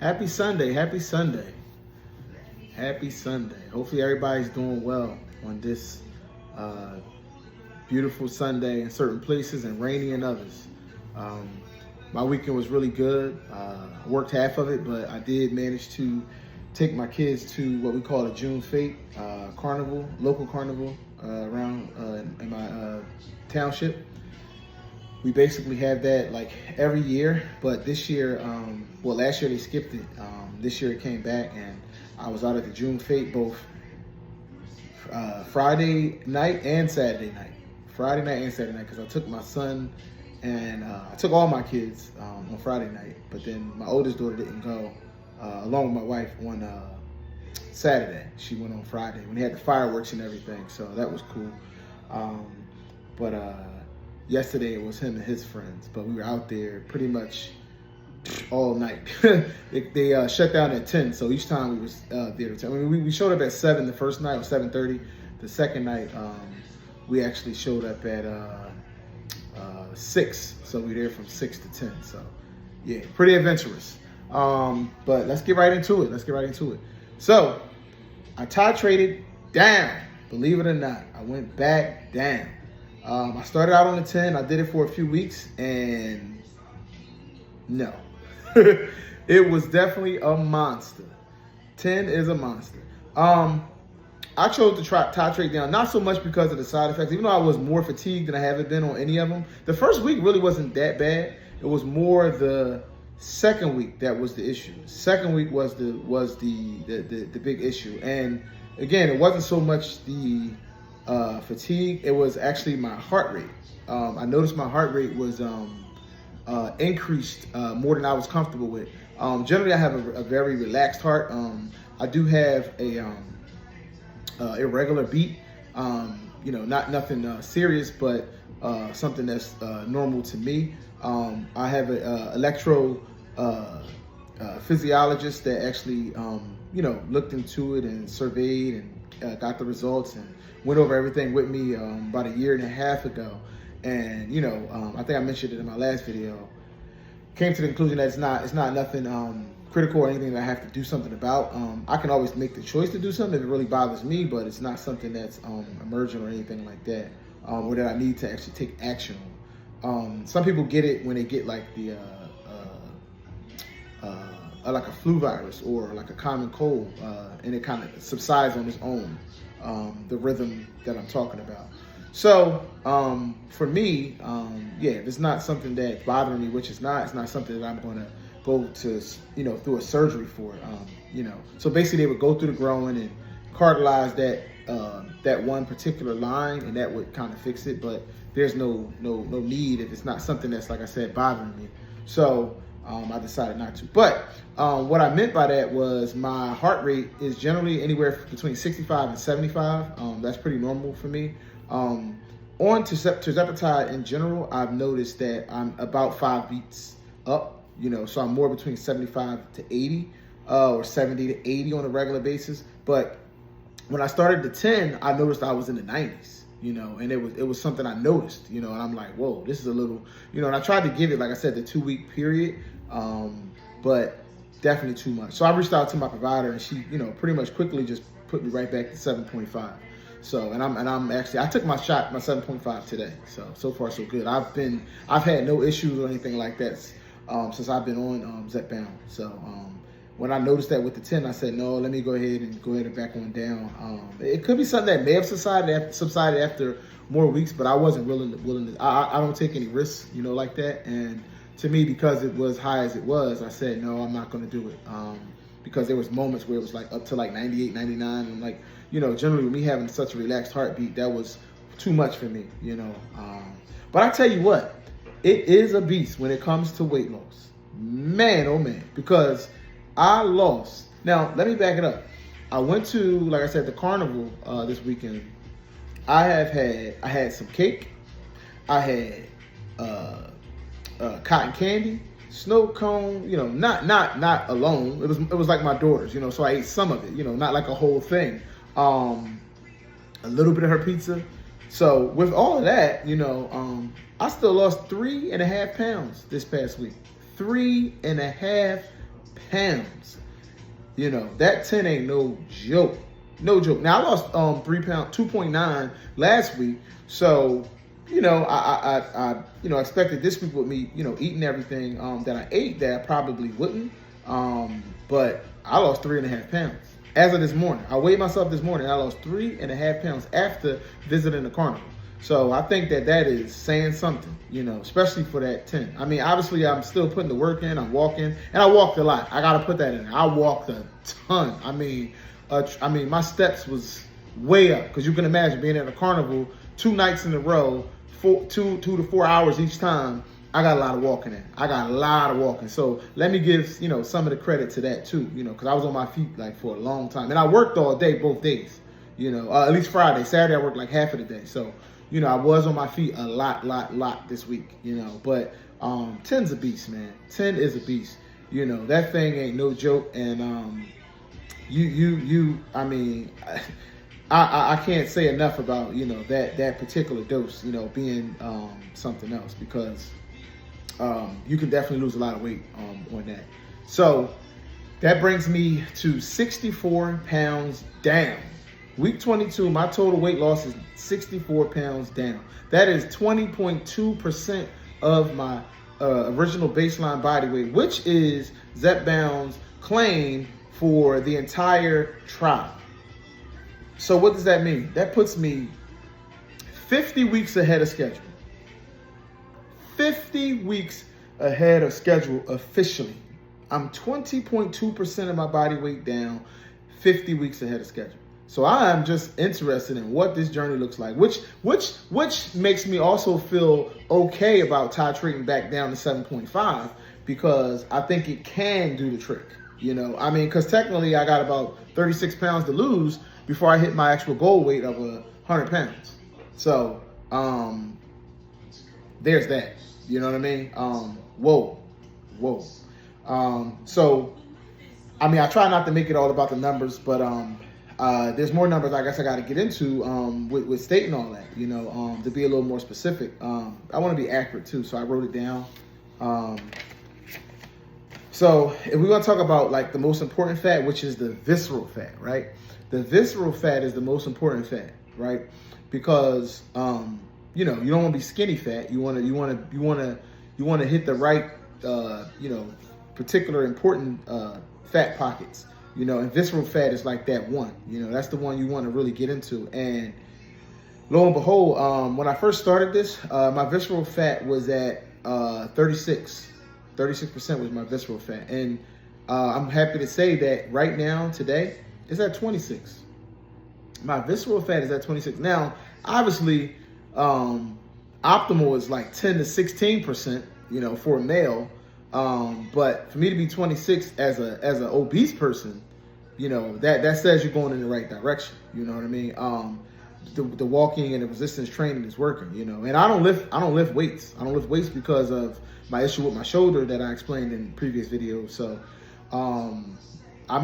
Happy Sunday, happy Sunday. Happy Sunday. Hopefully everybody's doing well on this beautiful Sunday in certain places and rainy in others. My weekend was really good. I worked half of it, but I did manage to take my kids to what we call a June Fete carnival, local carnival around in my township. We basically have that like every year, but this year, well, last year they skipped it. This year it came back, and I was out at the June Fete both Friday night and Saturday night. Friday night and Saturday night, because I took my son and I took all my kids on Friday night, but then my oldest daughter didn't go, along with my wife on Saturday. She went on Friday when they had the fireworks and everything, so that was cool. But yesterday it was him and his friends, but we were out there pretty much all night. they shut down at 10, so each time we was there at 10. I mean, we showed up at 7 the first night, or 7:30. The second night, we actually showed up at 6, so we were there from 6 to 10. So yeah, pretty adventurous. But let's get right into it. So I titrated down. Believe it or not, I went back down. I started out on the 10. I did it for a few weeks, and no. It was definitely a monster. 10 is a monster. I chose to titrate down, not so much because of the side effects, even though I was more fatigued than I haven't been on any of them. The first week really wasn't that bad. It was more the second week that was the issue. Second week was the big issue. And again, it wasn't so much the fatigue, it was actually my heart rate. I noticed my heart rate was increased more than I was comfortable with. Generally, I have a very relaxed heart. I do have a irregular beat. Not nothing serious, but something that's normal to me. I have an electro physiologist that actually looked into it and surveyed and got the results and went over everything with me about a year and a half ago. And I think I mentioned it in my last video. Came to the conclusion that it's not nothing critical or anything that I have to do something about. I can always make the choice to do something if it really bothers me, but it's not something that's emergent or anything like that, or that I need to actually take action on. Some people get it when they get like the like a flu virus or like a common cold, and it kind of subsides on its own. The rhythm that I'm talking about. So for me, if it's not something that's bothering me, which it's not something that I'm going to go to, through a surgery for. So basically they would go through the growing and cartelize that one particular line, and that would kind of fix it. But there's no need if it's not something that's, like I said, bothering me. So I decided not to. But what I meant by that was my heart rate is generally anywhere between 65 and 75. That's pretty normal for me. On tirzepatide in general, I've noticed that I'm about 5 beats up, so I'm more between 75 to 80, or 70 to 80 on a regular basis. But when I started the 10, I noticed I was in the 90s, and it was something I noticed, and I'm like, whoa, this is a little, and I tried to give it, like I said, the 2-week period, but definitely too much. So I reached out to my provider, and she, pretty much quickly just put me right back to 7.5. So, and I'm actually, I took my 7.5 today. So far so good. I've had no issues or anything like that since I've been on Zepbound. So when I noticed that with the 10, I said, no, let me go ahead and back on down. It could be something that may have subsided after more weeks, but I wasn't willing to. I don't take any risks, like that. And to me, because it was high as it was, I said, no, I'm not going to do it. Because there was moments where it was like up to like 98, 99, and like, generally with me having such a relaxed heartbeat, that was too much for me, But I tell you what, it is a beast when it comes to weight loss. Man, oh man, because I lost. Now, let me back it up. I went to, like I said, the carnival this weekend. I had some cake. I had cotton candy, snow cone, not alone. It was like my daughter's, so I ate some of it, not like a whole thing. A little bit of her pizza. So with all of that, I still lost 3.5 pounds this past week. 3.5 pounds. You know, that 10 ain't no joke. No joke. Now I lost 3 pounds, 2.9 last week. So, you know, I expected this week with me, you know, eating everything that I ate that I probably wouldn't. But I lost 3.5 pounds as of this morning. I weighed myself this morning. I lost 3.5 pounds after visiting the carnival. So I think that is saying something, you know, especially for that 10. I mean, obviously I'm still putting the work in. I'm walking, and I walked a lot. I got to put that in. I walked a ton. I mean, my steps was way up, because you can imagine being at a carnival 2 nights in a row, 2 to 4 hours each time. I got a lot of walking in. I got a lot of walking. So let me give, you know, some of the credit to that too, you know, because I was on my feet like for a long time. And I worked all day, both days, you know, at least Friday. Saturday, I worked like half of the day. So, you know, I was on my feet a lot this week, you know. But 10's a beast, man. 10 is a beast. You know, that thing ain't no joke. And I mean, I can't say enough about, you know, that particular dose, you know, being something else, because you can definitely lose a lot of weight on that. So that brings me to 64 pounds down. Week 22, my total weight loss is 64 pounds down. That is 20.2% of my original baseline body weight, which is Zepbound's claim for the entire trial. So what does that mean? That puts me 50 weeks ahead of schedule. 50 weeks ahead of schedule officially. I'm 20.2% of my body weight down, 50 weeks ahead of schedule. So I'm just interested in what this journey looks like, which makes me also feel okay about titrating back down to 7.5, because I think it can do the trick. You know, I mean, because technically I got about 36 pounds to lose before I hit my actual goal weight of 100 pounds. So there's that. You know what I mean? Whoa. So I mean, I try not to make it all about the numbers, but there's more numbers I guess I got to get into with stating all that, you know, to be a little more specific. I want to be accurate too, so I wrote it down. So if we want to talk about like the most important fat, which is the visceral fat, right? The visceral fat is the most important fat, right? Because you know, you don't want to be skinny fat. You want to hit the right you know, particular important fat pockets. You know, and visceral fat is like that one. You know, that's the one you want to really get into. And lo and behold, when I first started this, my visceral fat was at 36%. 36% was my visceral fat. And I'm happy to say that right now, today, it's at 26. My visceral fat is at 26. Now, obviously, optimal is like 10 to 16%, you know, for a male. But for me to be 26 as an obese person, you know, that says you're going in the right direction. You know what I mean? The walking and the resistance training is working, you know. And I don't lift weights. I don't lift weights because of my issue with my shoulder that I explained in previous videos. So I'm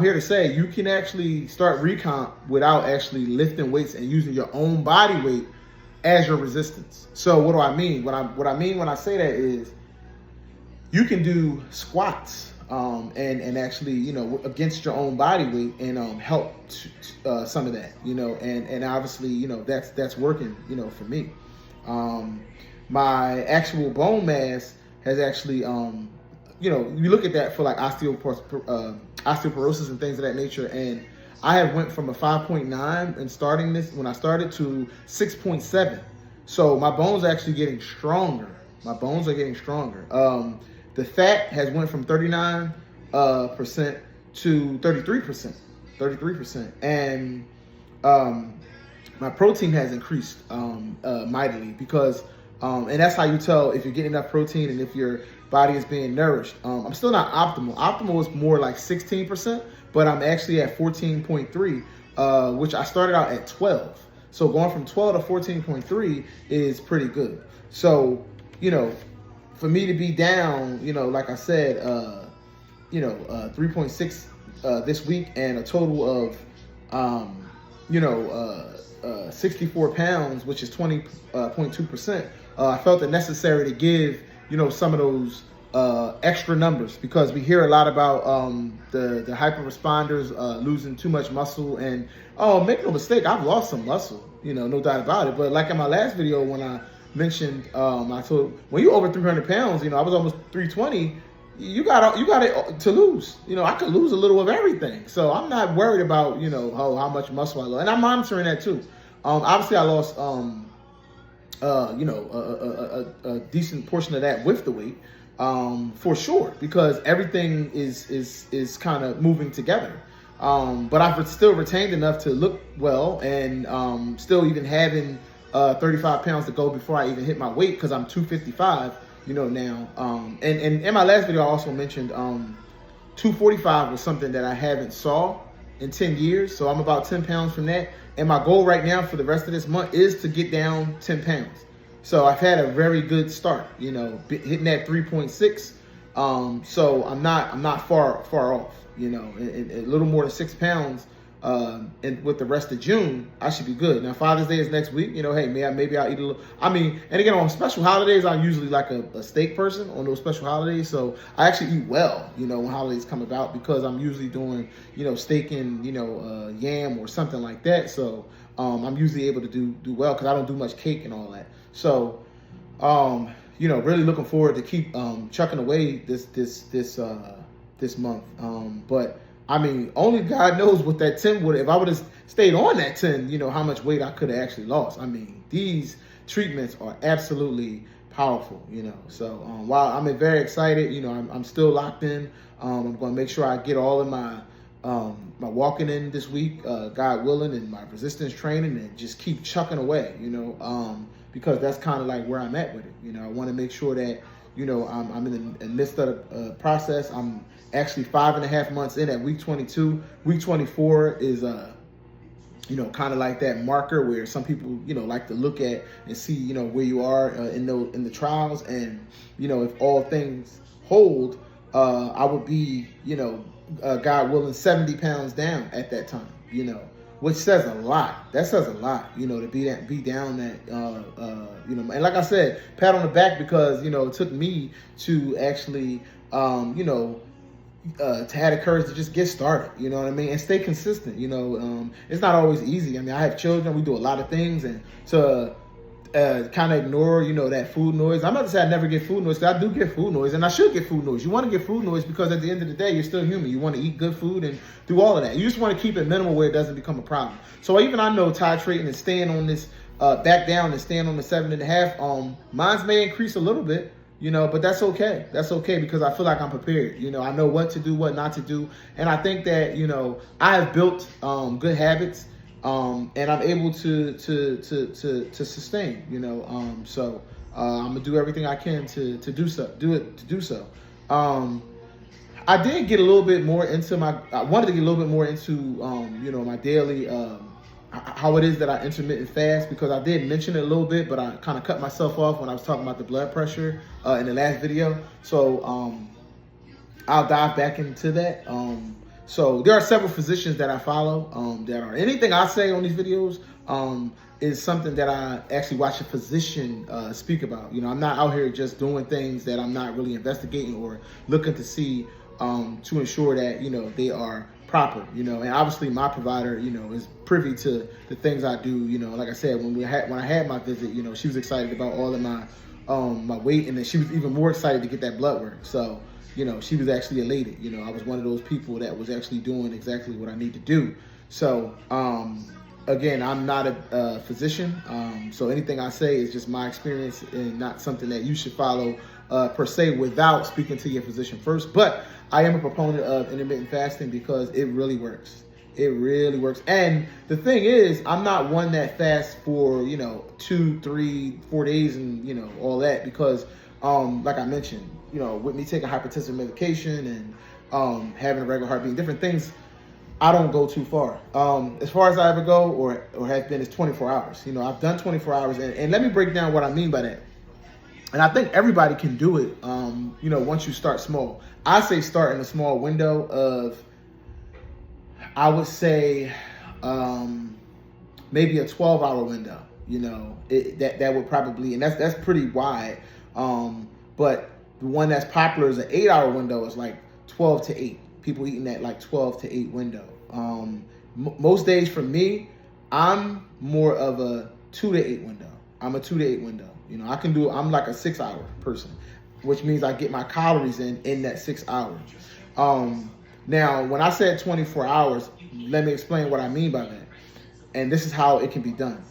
here to say you can actually start recomp without actually lifting weights and using your own body weight as your resistance. So what do I mean? What I mean when I say that is you can do squats and actually, you know, against your own body weight and help some of that, you know, and obviously, you know, that's working, you know, for me. My actual bone mass has actually, you know, you look at that for like osteoporosis and things of that nature, and I have went from a 5.9 and starting this when I started to 6.7. So my bones are actually getting stronger. My bones are getting stronger. The fat has went from 39% to 33%, and my protein has increased mightily because, and that's how you tell if you're getting enough protein and if your body is being nourished. I'm still not optimal. Optimal is more like 16%, but I'm actually at 14.3, which I started out at 12. So going from 12 to 14.3 is pretty good. So, you know, for me to be down, you know, like I said, you know, 3.6 this week and a total of, you know, 64 pounds, which is 20.2%. I felt it necessary to give, you know, some of those extra numbers, because we hear a lot about the hyper responders losing too much muscle. And oh, make no mistake, I've lost some muscle, no doubt about it. But like in my last video, when I mentioned, I told, when you over 300 pounds, I was almost 320. You got it to lose. I could lose a little of everything. So I'm not worried about how much muscle I lost, and I'm monitoring that too. Obviously, I lost a decent portion of that with the weight. For sure, because everything is kind of moving together. But I've still retained enough to look well, and still even having 35 pounds to go before I even hit my weight, because I'm 255, now. And in my last video, I also mentioned 245 was something that I haven't saw in 10 years. So I'm about 10 pounds from that. And my goal right now for the rest of this month is to get down 10 pounds. So I've had a very good start, hitting that 3.6. So I'm not far off, a little more than 6 pounds. And with the rest of June, I should be good. Now, Father's Day is next week. Hey, maybe I'll eat a little. And again, on special holidays, I'm usually like a steak person on those special holidays. So I actually eat well, when holidays come about, because I'm usually doing, steak and, yam or something like that. So I'm usually able to do well, because I don't do much cake and all that. So, really looking forward to keep chucking away this month. But only God knows what that 10 would, if I would have stayed on that 10, how much weight I could have actually lost. These treatments are absolutely powerful, So while I'm very excited, I'm still locked in. I'm going to make sure I get all of my walking in this week, God willing, and my resistance training, and just keep chucking away, because that's kind of like where I'm at with it. I want to make sure that, I'm in the midst of the process. I'm actually 5.5 months in at week 22. Week 24 is, kind of like that marker where some people, like to look at and see, where you are in the trials. And, if all things hold, I would be, God willing, 70 pounds down at that time, which says a lot. That says a lot, to be down that, and like I said, pat on the back, because, it took me to actually, to have the courage to just get started, and stay consistent. It's not always easy. I have children, we do a lot of things, and to kind of ignore, that food noise. I'm not to say I never get food noise, because I do get food noise, and I should get food noise. You want to get food noise because at the end of the day, you're still human. You want to eat good food and do all of that. You just want to keep it minimal where it doesn't become a problem. So even I know titrating and staying on this, back down and staying on the 7.5, mine may increase a little bit, but that's okay. That's okay, because I feel like I'm prepared. I know what to do, what not to do. And I think that, I have built good habits, and I'm able to sustain, so I'm gonna do everything I can to do so. I did get a little bit more into I wanted to get a little bit more into, my daily, how it is that I intermittent fast, because I did mention it a little bit, but I kind of cut myself off when I was talking about the blood pressure in the last video. So I'll dive back into that. So there are several physicians that I follow that are, anything I say on these videos is something that I actually watch a physician speak about. I'm not out here just doing things that I'm not really investigating or looking to see to ensure that, they are proper, and obviously my provider, is privy to the things I do. Like I said, when I had my visit, she was excited about all of my my weight, and then she was even more excited to get that blood work. So, she was actually elated. I was one of those people that was actually doing exactly what I need to do. So, again, I'm not a physician, so anything I say is just my experience and not something that you should follow per se without speaking to your physician first. But I am a proponent of intermittent fasting because it really works. It really works. And the thing is, I'm not one that fasts for, 2, 3, 4 days and, all that, because like I mentioned, with me taking hypertensive medication and having a regular heartbeat, different things, I don't go too far. As far as I ever go or have been is 24 hours. I've done 24 hours. And let me break down what I mean by that. And I think everybody can do it, once you start small. I say start in a small window of, I would say, maybe a 12-hour window. That would probably, and that's pretty wide. But The one that's popular is an 8-hour window. It's like 12 to 8. People eating that like 12 to 8 window. Most days for me, I'm more of a 2 to 8 window. I'm a 2 to 8 window. I'm like a 6-hour person, which means I get my calories in that 6 hours. Now, when I said 24 hours, let me explain what I mean by that. And this is how it can be done.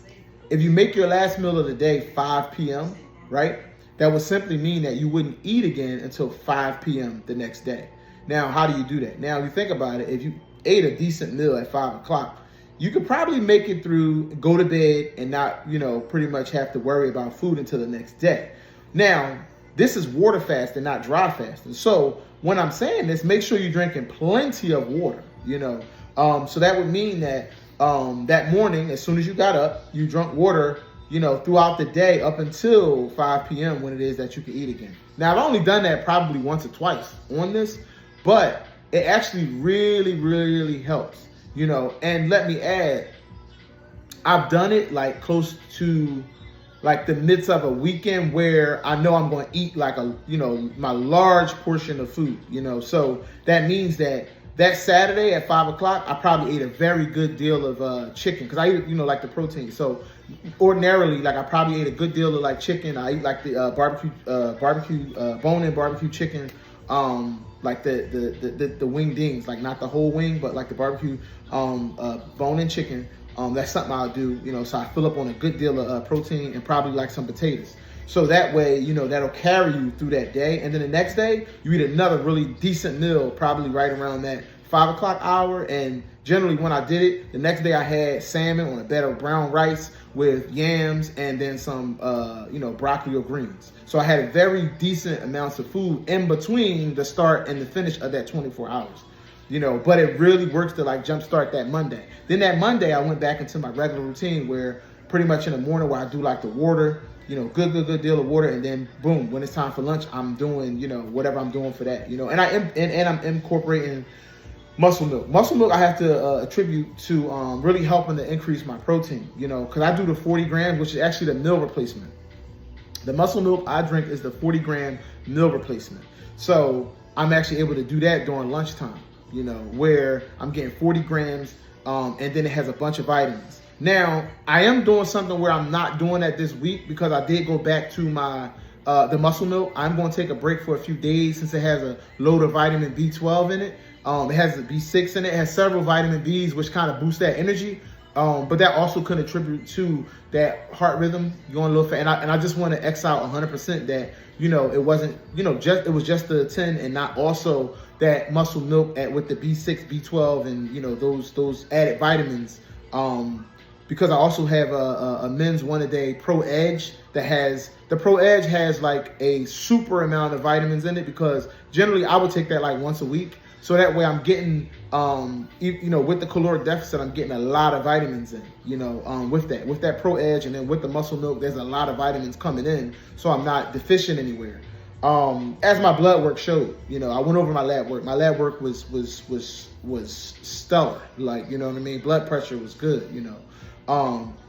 If you make your last meal of the day 5 p.m., right? That would simply mean that you wouldn't eat again until 5 p.m. the next day. Now, how do you do that? Now, if you think about it, if you ate a decent meal at 5 o'clock, you could probably make it through, go to bed, and not, pretty much have to worry about food until the next day. Now, this is water fasting, not dry fasting. So when I'm saying this, make sure you're drinking plenty of water, So that would mean that that morning, as soon as you got up, you drank water, throughout the day up until 5 p.m. when it is that you can eat again. Now, I've only done that probably once or twice on this, but it actually really, really, really helps, And let me add, I've done it like close to like the midst of a weekend where I know I'm going to eat like my large portion of food, So that means that Saturday at 5 o'clock, I probably ate a very good deal of chicken because I eat, like the protein. So ordinarily, like I probably ate a good deal of like chicken. I eat like the bone-in barbecue chicken, like the wingdings, like not the whole wing, but like the barbecue bone-in chicken. That's something I'll do, so I fill up on a good deal of protein and probably like some potatoes. So that way, that'll carry you through that day. And then the next day, you eat another really decent meal, probably right around that 5 o'clock hour. And generally when I did it, the next day I had salmon on a bed of brown rice with yams and then some, broccoli or greens. So I had very decent amounts of food in between the start and the finish of that 24 hours. But it really works to like jumpstart that Monday. Then that Monday, I went back into my regular routine where pretty much in the morning where I do like the water, good deal of water, and then boom, when it's time for lunch, I'm doing, whatever I'm doing for that, and I'm incorporating muscle milk. Muscle milk I have to attribute to really helping to increase my protein, because I do the 40 grams, which is actually the meal replacement. The muscle milk I drink is the 40-gram meal replacement. So I'm actually able to do that during lunchtime, where I'm getting 40 grams, and then it has a bunch of vitamins. Now, I am doing something where I'm not doing that this week because I did go back to my the muscle milk. I'm going to take a break for a few days since it has a load of vitamin B12 in it. It has the B6 in it. It has several vitamin Bs, which kind of boost that energy. But that also could attribute to that heart rhythm going a little fast. And I just want to X out 100% that, it wasn't, it was just the 10 and not also that muscle milk with the B6, B12, and, those added vitamins. Because I also have a men's one-a-day Pro Edge the Pro Edge has like a super amount of vitamins in it, because generally I would take that like once a week. So that way I'm getting, with the caloric deficit, I'm getting a lot of vitamins in, with that Pro Edge, and then with the muscle milk, there's a lot of vitamins coming in. So I'm not deficient anywhere. As my blood work showed, I went over my lab work. My lab work was stellar. Like, blood pressure was good,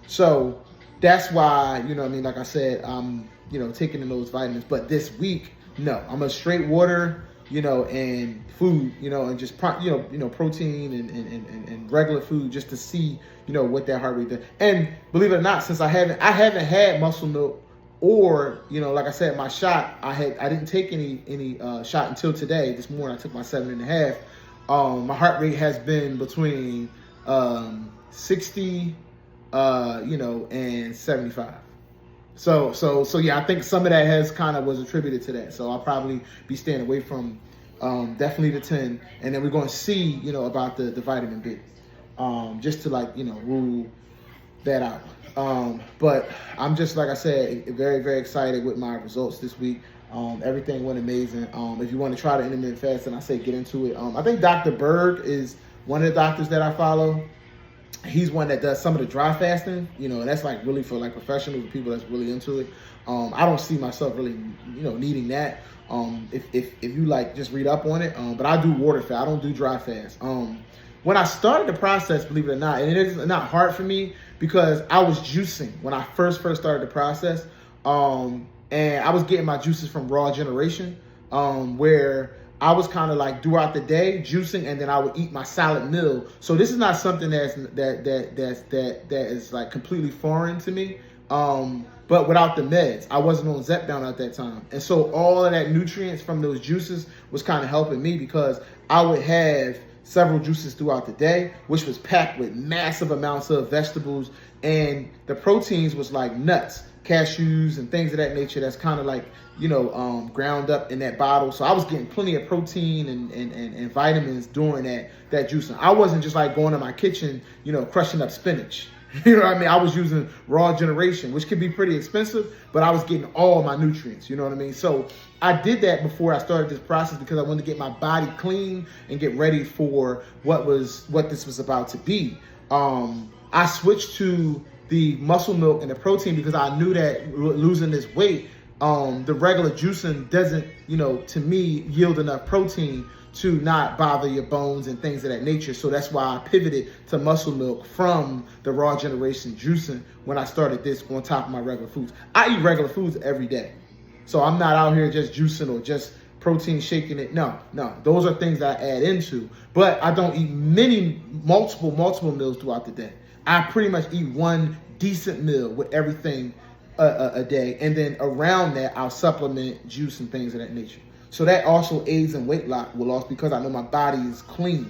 so that's why, like I said, I'm, taking in those vitamins. But this week, no, I'm a straight water, and food, and just, protein and regular food, just to see, what that heart rate does. And believe it or not, since I haven't had muscle milk or, like I said, my shot, I didn't take any shot until today. This morning I took my 7.5. My heart rate has been between 60 and 75. So yeah, I think some of that has kind of was attributed to that. So I'll probably be staying away from definitely the 10, and then we're going to see about the vitamin B, just to like rule that out. But I'm just, like I said, very, very excited with my results this week. Everything went amazing. If you want to try the intermittent fasting, I say get into it. I think Dr. Berg is one of the doctors that I follow. He's one that does some of the dry fasting, and that's like really for like professionals, people that's really into it. I don't see myself really, needing that. If you like just read up on it, but I do water fast. I don't do dry fast. When I started the process, believe it or not, and it is not hard for me because I was juicing when I first started the process, and I was getting my juices from Raw Generation. where I was kind of like throughout the day juicing, and then I would eat my salad meal. So this is not something that is like completely foreign to me. But without the meds, I wasn't on Zepbound at that time, and so all of that nutrients from those juices was kind of helping me, because I would have several juices throughout the day, which was packed with massive amounts of vegetables, and the proteins was like nuts, cashews, and things of that nature. That's kind of like, ground up in that bottle. So I was getting plenty of protein and vitamins during that juicing. I wasn't just like going to my kitchen, crushing up spinach. You know what I mean? I was using raw generation, which could be pretty expensive, but I was getting all my nutrients, you know what I mean? So I did that before I started this process, because I wanted to get my body clean and get ready for what this was about to be. I switched to the muscle milk and the protein because I knew that losing this weight, the regular juicing doesn't, to me, yield enough protein to not bother your bones and things of that nature. So that's why I pivoted to muscle milk from the raw generation juicing when I started this on top of my regular foods. I eat regular foods every day. So I'm not out here just juicing or just protein shaking it. No. Those are things that I add into. But I don't eat multiple meals throughout the day. I pretty much eat one decent meal with everything a day. And then around that, I'll supplement juice and things of that nature. So that also aids in weight loss because I know my body is clean,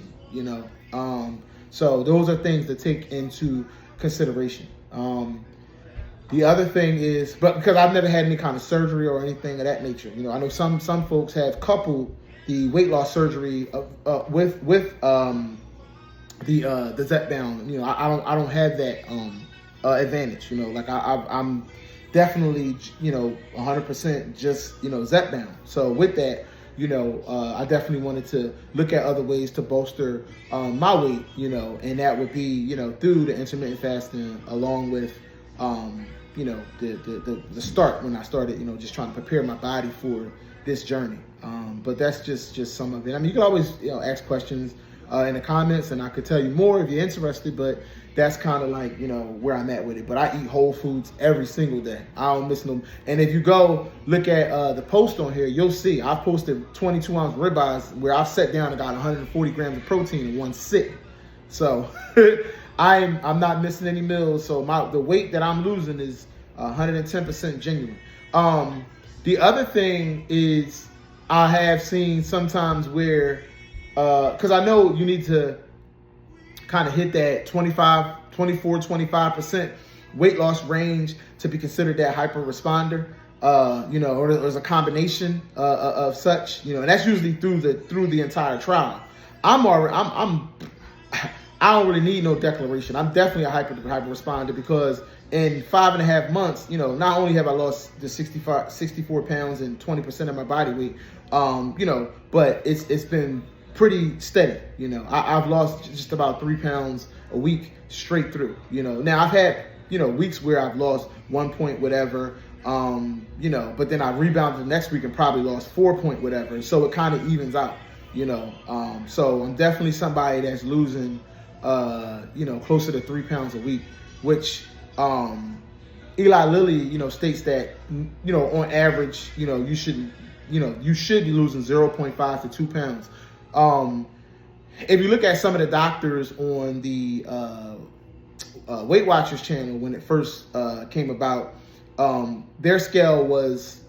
So those are things to take into consideration. The other thing is, but because I've never had any kind of surgery or anything of that nature, I know some folks have coupled the weight loss surgery with the Zepbound. I don't have that advantage. I'm definitely, 100% just, Zepbound. So with that, I definitely wanted to look at other ways to bolster my weight, and that would be, through the intermittent fasting, along with, the start when I started, just trying to prepare my body for this journey. But that's just some of it. I mean, you can always, ask questions in the comments, and I could tell you more if you're interested, but that's kind of like, where I'm at with it. But I eat whole foods every single day. I don't miss them. And if you go look at the post on here, you'll see I've posted 22-ounce ribeyes where I've sat down and got 140 grams of protein in one sit. So I'm not missing any meals. So the weight that I'm losing is 110% genuine. The other thing is I have seen sometimes where, because I know you need to kind of hit that 25% weight loss range to be considered that hyper responder, or there's a combination of such, and that's usually through the entire trial. I don't really need no declaration. I'm definitely a hyper responder because in 5.5 months, not only have I lost the 64 pounds and 20% of my body weight, but it's been pretty steady. I've lost just about 3 pounds a week straight through. Now I've had weeks where I've lost 1 point whatever, but then I rebounded the next week and probably lost 4 point whatever, and so it kind of evens out. So I'm definitely somebody that's losing closer to 3 pounds a week, which Eli Lilly states that on average you should be losing 0.5 to 2 pounds. If you look at some of the doctors on the Weight Watchers channel when it first came about, their scale was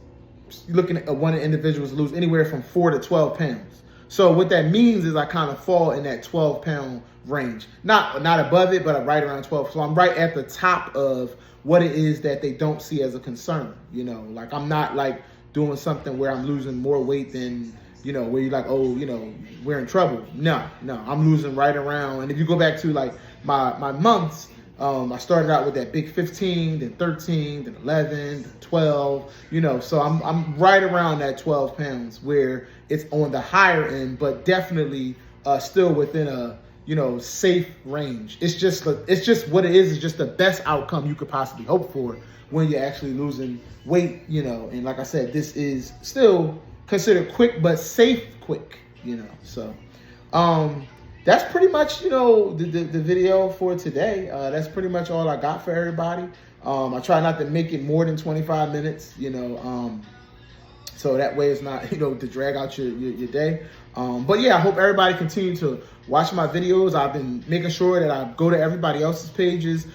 looking at one of the individuals lose anywhere from 4 to 12 pounds. So what that means is I kind of fall in that 12-pound range, not above it, but right around 12. So I'm right at the top of what it is that they don't see as a concern. Like I'm not like doing something where I'm losing more weight than, where you're like, oh, we're in trouble. No, I'm losing right around. And if you go back to like my months, I started out with that big 15, then 13, then 11, then 12, so I'm right around that 12 pounds where it's on the higher end, but definitely still within a, safe range. It's just what it is. It's just the best outcome you could possibly hope for when you're actually losing weight, and like I said, this is still considered quick, but safe quick, so, that's pretty much, the video for today. That's pretty much all I got for everybody. I try not to make it more than 25 minutes, So that way it's not, to drag out your day. But yeah, I hope everybody continue to watch my videos. I've been making sure that I go to everybody else's pages,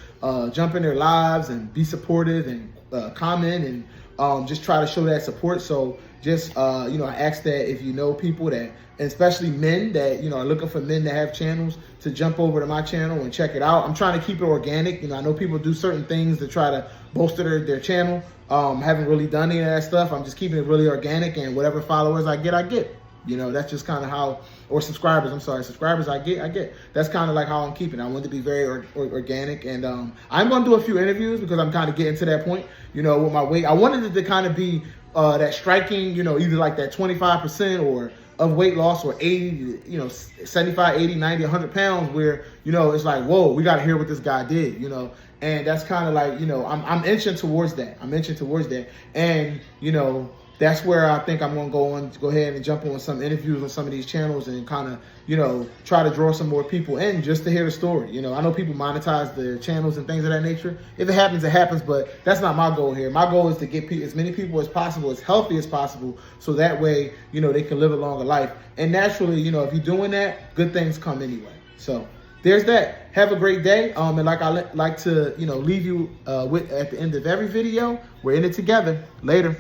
jump in their lives and be supportive and comment and just try to show that support. So just, I ask that if you know people that, and especially men that, are looking for men that have channels, to jump over to my channel and check it out. I'm trying to keep it organic. I know people do certain things to try to bolster their channel. Haven't really done any of that stuff. I'm just keeping it really organic, and whatever followers I get. That's just kind of how, or subscribers, subscribers I get. That's kind of like how I'm keeping it. I want to be very organic, and I'm going to do a few interviews because I'm kind of getting to that point, with my weight. I wanted it to kind of be that striking, either like that 25% or of weight loss, or 80, 75, 80, 90, 100 pounds, where, it's like, whoa, we got to hear what this guy did, and that's kind of like, I'm inching towards that. And, that's where I think I'm going to go ahead and jump on some interviews on some of these channels and kind of, try to draw some more people in just to hear the story. I know people monetize their channels and things of that nature. If it happens, it happens, but that's not my goal here. My goal is to get as many people as possible, as healthy as possible, so that way, they can live a longer life. And naturally, if you're doing that, good things come anyway. So there's that. Have a great day. And like I like to, leave you with at the end of every video, we're in it together. Later.